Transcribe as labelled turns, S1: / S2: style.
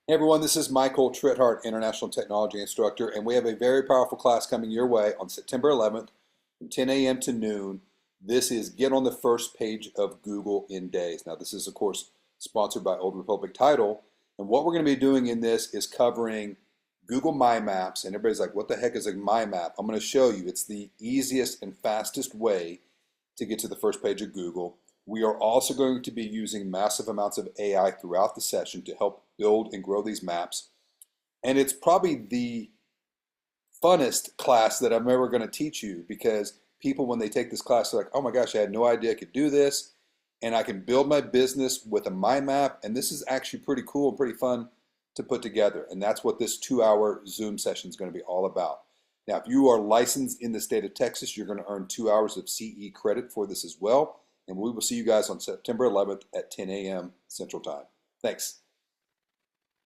S1: Hey everyone, this is Michael Tritthart, International Technology Instructor, and we have a very powerful class coming your way on September 11th from 10 a.m. to noon. This is Get on the First Page of Google in Days. Now, this is, of course, sponsored by Old Republic Title, and what we're going to be doing in this is covering Google MyMaps, and everybody's like, what the heck is a MyMap? I'm going to show you. It's the easiest and fastest way to get to the first page of Google. We are also going to be using massive amounts of AI throughout the session to help build and grow these maps. And it's probably the funnest class that I'm ever going to teach you because people, when they take this class, are like, oh my gosh, I had no idea I could do this. And I can build my business with a mind map. And this is actually pretty cool and pretty fun to put together. And that's what this 2-hour Zoom session is going to be all about. Now, if you are licensed in the state of Texas, you're going to earn 2 hours of CE credit for this as well. And we will see you guys on September 11th at 10 a.m. Central Time. Thanks.